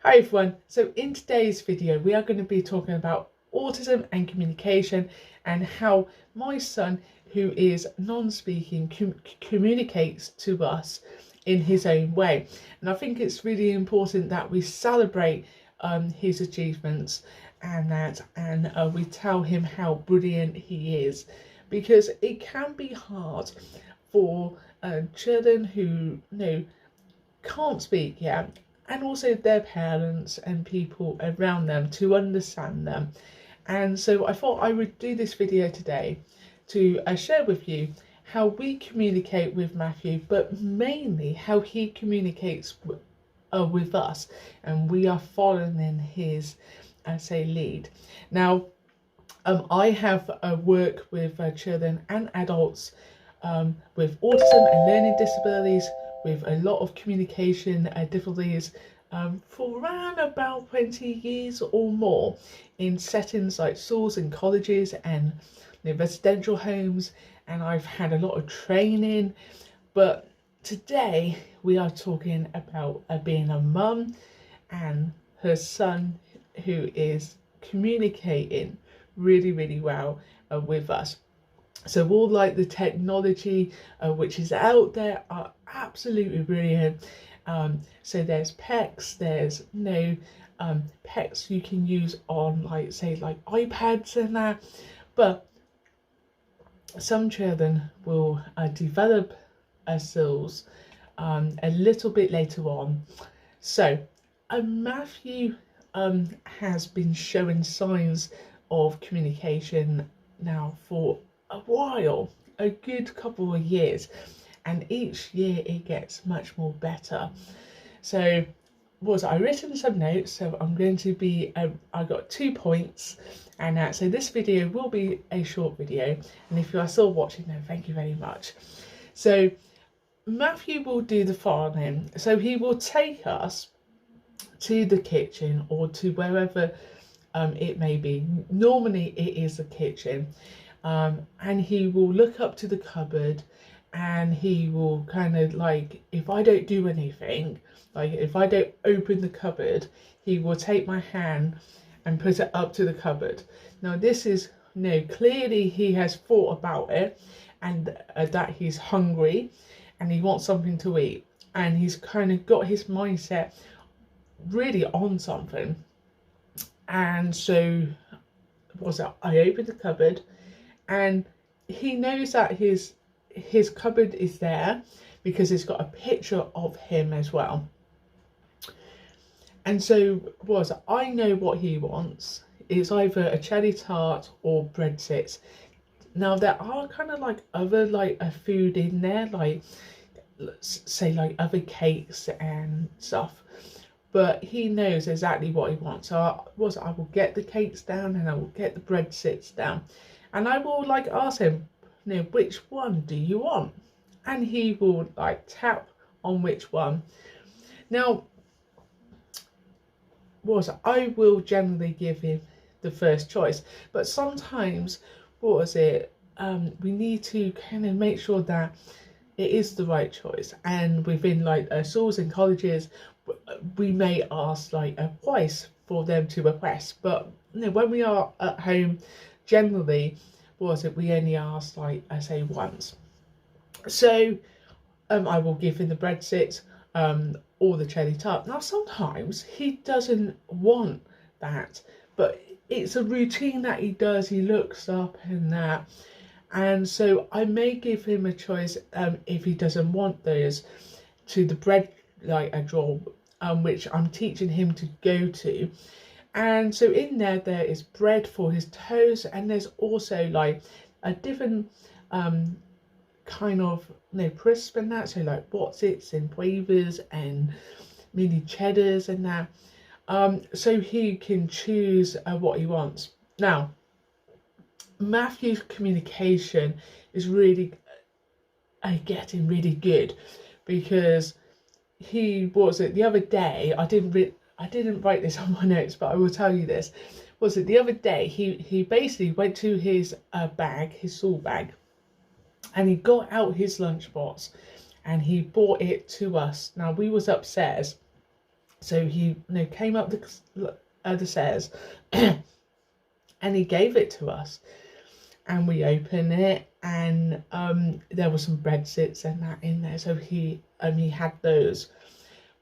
Hi everyone, so in today's video we are going to be talking about autism and communication and how my son, who is non-speaking, communicates to us in his own way. And I think it's really important that we celebrate his achievements and we tell him how brilliant he is, because it can be hard for children who can't speak yet, and also their parents and people around them to understand them. And so I thought I would do this video today to share with you how we communicate with Matthew, but mainly how he communicates with us, and we are following in his lead. Now, I have worked with children and adults with autism and learning disabilities, with a lot of communication difficulties, for around about 20 years or more, in settings like schools and colleges and residential homes, and I've had a lot of training. But today we are talking about being a mum and her son, who is communicating really well with us. So all like the technology which is out there are absolutely brilliant. So there's PECs, there's PECs you can use on like iPads and that, but some children will develop skills a little bit later on. So Matthew has been showing signs of communication now for a while, a good couple of years, and each year it gets much more better. So I written some notes, so I'm going to be I got 2 points, and so this video will be a short video, and if you are still watching, then thank you very much. So Matthew will do the following. So he will take us to the kitchen or to wherever it may be. Normally it is the kitchen, and he will look up to the cupboard, and he will kind of like, if I don't do anything, like if I don't open the cupboard, he will take my hand and put it up to the cupboard. Now this is clearly he has thought about it, and that he's hungry and he wants something to eat, and he's kind of got his mindset really on something. And so I opened the cupboard, and he knows that his cupboard is there because it's got a picture of him as well. And so I know what he wants. It's either a cherry tart or breadsticks. Now there are kind of like other a food in there, like say like other cakes and stuff, but he knows exactly what he wants. So I will get the cakes down, and I will get the breadsticks down, and I will ask him, which one do you want? And he will tap on which one. Now I will generally give him the first choice, but sometimes we need to kind of make sure that it is the right choice. And within schools and colleges, we may ask twice for them to request, but when we are at home, generally we only ask once. So I will give him the breadsticks or the cherry tart. Now sometimes he doesn't want that, but it's a routine that he does. He looks up and that, and so I may give him a choice if he doesn't want those, to the bread a drawer, which I'm teaching him to go to. And so in there is bread for his toast, and there's also a different kind of crisp and that, so what's it's in wafers and mini cheddars and that, so he can choose what he wants. Now Matthew's communication is really getting really good, because he the other day, I didn't write this on my notes, but I will tell you this. The other day he basically went to his bag, his school bag, and he got out his lunchbox and he brought it to us. Now we was upstairs, So he came up the stairs and he gave it to us, and we opened it, and there were some bread sits and that in there, so he had those.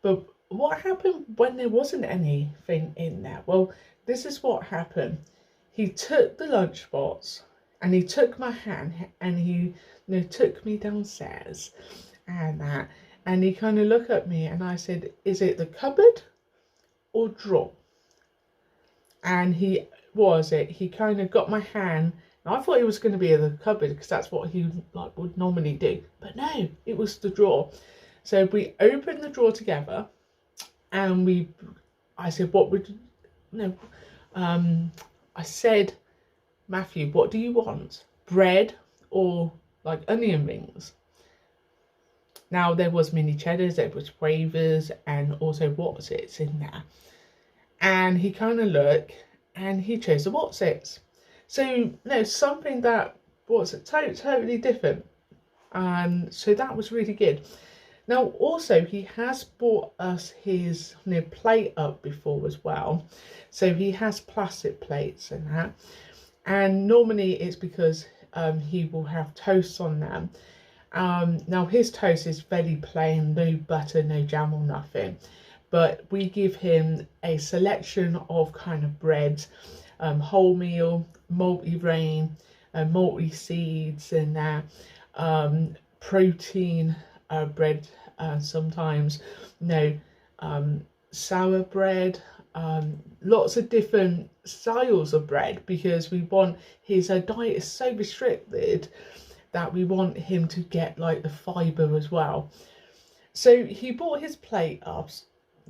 But what happened when there wasn't anything in there? Well, this is what happened. He took the lunchbox and he took my hand and he took me downstairs and that, and he kind of looked at me and I said, is it the cupboard or drawer? And he kind of got my hand. I thought it was going to be in the cupboard because that's what he would normally do, but no, it was the drawer. So we opened the drawer together, and I said, what would you, I said, Matthew, what do you want? Bread or like onion rings? Now there was mini cheddars, there was wafers, and also Wotsits in there. And he kind of looked, and he chose the Wotsits. So something that was totally different, and so that was really good. Now also he has bought us his plate up before as well, so he has plastic plates and that, and normally it's because he will have toast on them. Now his toast is very plain, no butter, no jam or nothing, but we give him a selection of kind of breads, wholemeal, multi-grain, multi-seeds and that, protein bread, sometimes sour bread, lots of different styles of bread, because we want his diet is so restricted that we want him to get like the fibre as well. So he brought his plate up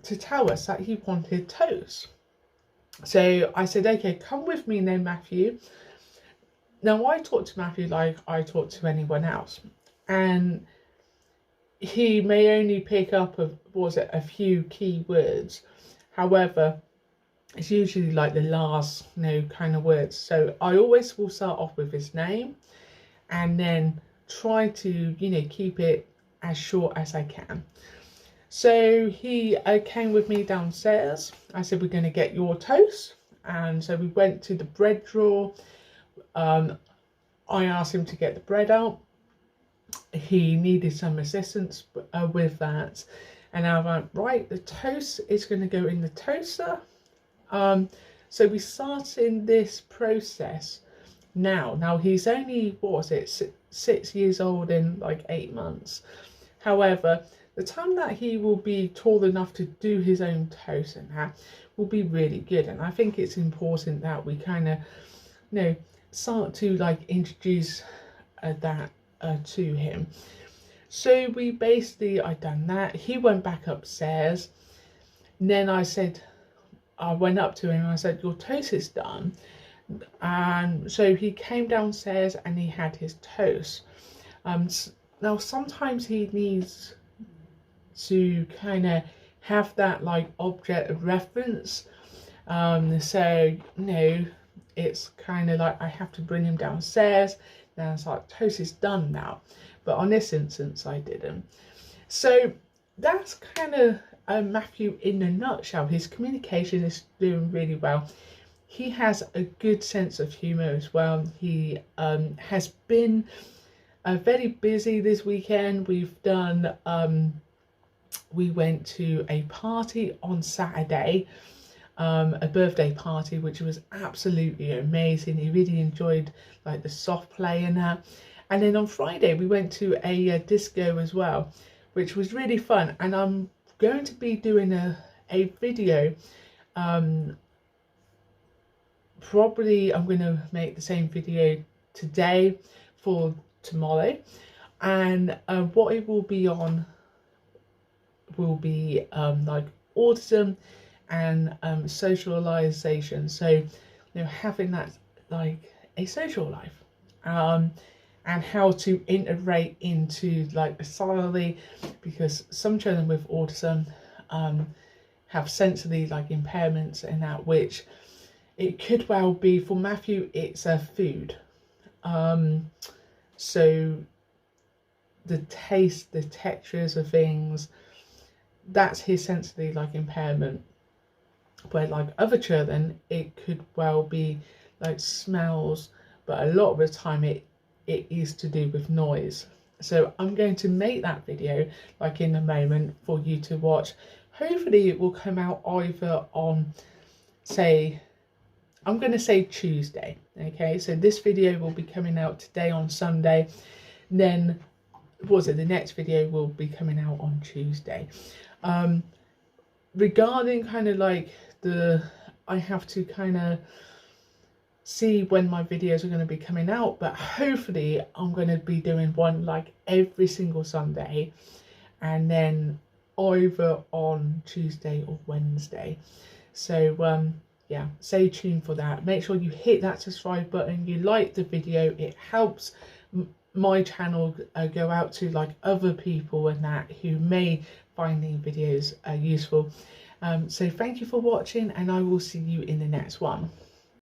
to tell us that he wanted toast. So I said, okay, come with me then, Matthew. Now I talk to Matthew like I talk to anyone else, and he may only pick up a few key words. However, it's usually like the last kind of words. So I always will start off with his name and then try to keep it as short as I can. So he came with me downstairs. I said, we're going to get your toast. And so we went to the bread drawer. I asked him to get the bread out. He needed some assistance with that. And I went, right, the toast is going to go in the toaster. So we start in this process now. Now he's only, 6 years old in like 8 months. However, the time that he will be tall enough to do his own toast and that will be really good. And I think it's important that we kind of, start to like introduce that to him. So we basically, I done that. He went back upstairs. And then I went up to him and I said, your toast is done. And so he came downstairs and he had his toast. Now sometimes he needs to kind of have that like object of reference. So it's kind of like I have to bring him downstairs. Now it's like toast is done now. But on this instance I didn't. So that's kind of Matthew in a nutshell. His communication is doing really well. He has a good sense of humour as well. He has been very busy this weekend. We've done, we went to a party on Saturday, a birthday party, which was absolutely amazing. He really enjoyed like the soft play and that. And then on Friday we went to a disco as well, which was really fun. And I'm going to be doing a video. Probably I'm going to make the same video today for tomorrow, and what it will be on will be like autism and socialization. So having that like a social life, and how to integrate into like society, because some children with autism have sensory like impairments and that, which it could well be for Matthew it's a food. So the taste, the textures of things, that's his sensory like impairment. Where like other children, it could well be like smells, but a lot of the time it is to do with noise. So I'm going to make that video like in a moment for you to watch. Hopefully it will come out either on, say, I'm going to say Tuesday. Okay, so this video will be coming out today on Sunday, then the next video will be coming out on Tuesday. Regarding kind of like I have to kind of see when my videos are going to be coming out, but hopefully I'm going to be doing one like every single Sunday, and then either on Tuesday or Wednesday. So yeah, stay tuned for that. Make sure you hit that subscribe button, you like the video, it helps my channel go out to like other people and that who may find these videos useful. So thank you for watching, and I will see you in the next one.